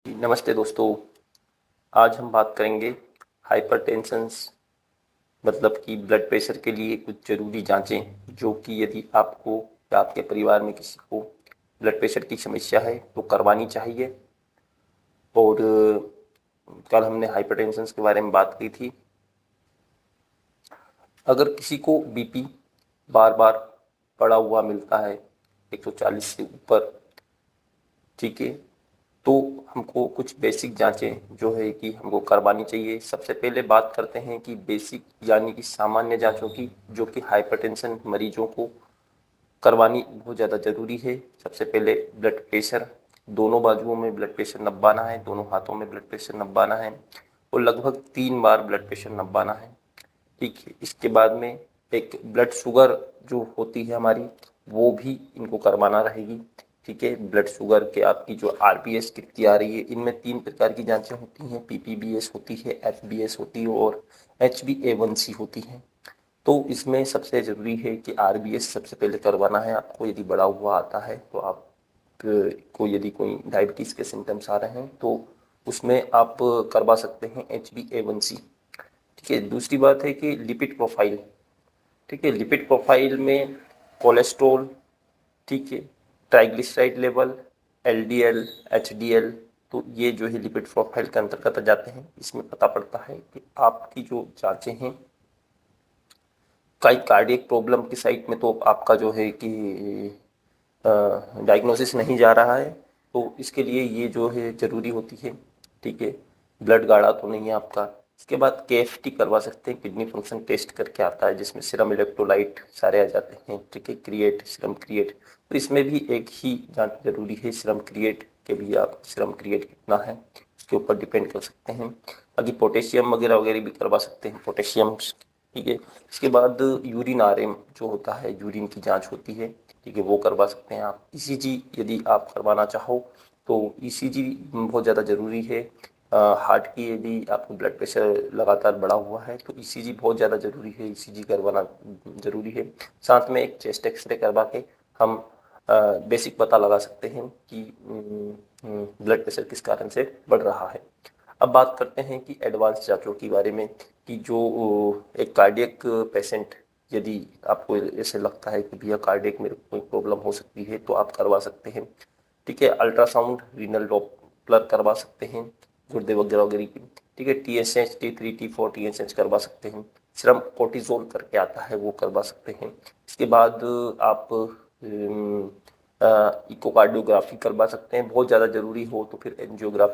नमस्ते दोस्तों। आज हम बात करेंगे हाइपरटेंशन मतलब कि ब्लड प्रेशर के लिए कुछ ज़रूरी जांचें जो कि यदि आपको या आपके परिवार में किसी को ब्लड प्रेशर की समस्या है तो करवानी चाहिए। और कल हमने हाइपरटेंशन के बारे में बात की थी। अगर किसी को बीपी बार बार बढ़ा हुआ मिलता है 140 से ऊपर, ठीक है, तो हमको कुछ बेसिक जांचें जो है कि हमको करवानी चाहिए। सबसे पहले बात करते हैं कि बेसिक यानी कि सामान्य जांचों की, जो कि हाइपरटेंशन मरीजों को करवानी बहुत ज़्यादा ज़रूरी है। सबसे पहले ब्लड प्रेशर, दोनों बाजुओं में ब्लड प्रेशर नपाना है, दोनों हाथों में ब्लड प्रेशर नपाना है और लगभग 3 बार ब्लड प्रेशर नपाना है, ठीक है। इसके बाद में एक ब्लड शुगर जो होती है हमारी, वो भी इनको करवाना रहेगी, ठीक है। ब्लड शुगर के आपकी जो आरबीएस कितनी आ रही है, इनमें 3 प्रकार की जांचें होती हैं, पीपीबीएस होती है, एफबीएस होती है और एचबीए1सी होती है। तो इसमें सबसे ज़रूरी है कि आरबीएस सबसे पहले करवाना है आपको। यदि बढ़ा हुआ आता है तो आप को यदि कोई डायबिटीज़ के सिम्टम्स आ रहे हैं तो उसमें आप करवा सकते हैं एचबीए1सी, ठीक है। दूसरी बात है कि लिपिड प्रोफाइल, ठीक है। लिपिड प्रोफाइल में कोलेस्ट्रॉल, ठीक है, ट्राइग्लिसराइड लेवल, एलडीएल, एचडीएल, तो ये जो है लिपिड प्रोफाइल के अंतर्गत आ जाते हैं। इसमें पता पड़ता है कि आपकी जो जांचें हैं, कई कार्डियक प्रॉब्लम की साइट में तो आपका जो है कि डायग्नोसिस नहीं जा रहा है, तो इसके लिए ये जो है ज़रूरी होती है, ठीक है। ब्लड गाढ़ा तो नहीं है आपका। इसके बाद केएफटी करवा सकते हैं, किडनी फंक्शन टेस्ट करके आता है, जिसमें सीरम इलेक्ट्रोलाइट सारे आ जाते हैं, ठीक है। क्रिएट, सीरम क्रिएट, तो इसमें भी एक ही जांच जरूरी है, सीरम क्रिएट के भी आप सीरम क्रिएट कितना है उसके ऊपर डिपेंड कर सकते हैं। बाकी पोटेशियम वगैरह वगैरह भी करवा सकते हैं, पोटेशियम, ठीक है। इसके बाद यूरिन आरएम जो होता है, यूरिन की जांच होती है, ठीक है, वो करवा सकते हैं आप। ईसीजी यदि आप करवाना चाहो तो ईसीजी बहुत ज़्यादा ज़रूरी है। हार्ट की यदि आपको ब्लड प्रेशर लगातार बढ़ा हुआ है तो ईसीजी बहुत ज़्यादा ज़रूरी है, ईसीजी करवाना ज़रूरी है। साथ में एक चेस्ट एक्सरे करवा के हम बेसिक पता लगा सकते हैं कि ब्लड प्रेशर किस कारण से बढ़ रहा है। अब बात करते हैं कि एडवांस जांचों के बारे में, कि जो एक कार्डियक पेशेंट, यदि आपको ऐसे लगता है कि भैया कार्डियक मेरे को कोई प्रॉब्लम हो सकती है तो आप करवा सकते हैं, ठीक है। अल्ट्रासाउंड, रीनल डॉपलर करवा सकते हैं, गुर्दे वगैरह वगैरह की, ठीक है। टीएसएच, T3 T4 टीएसएच करवा सकते हैं। सीरम कोर्टिजोल करके आता है, वो करवा सकते हैं। इसके बाद आप इकोकार्डियोग्राफी करवा सकते हैं। बहुत ज़्यादा ज़रूरी हो तो फिर एंजियोग्राफी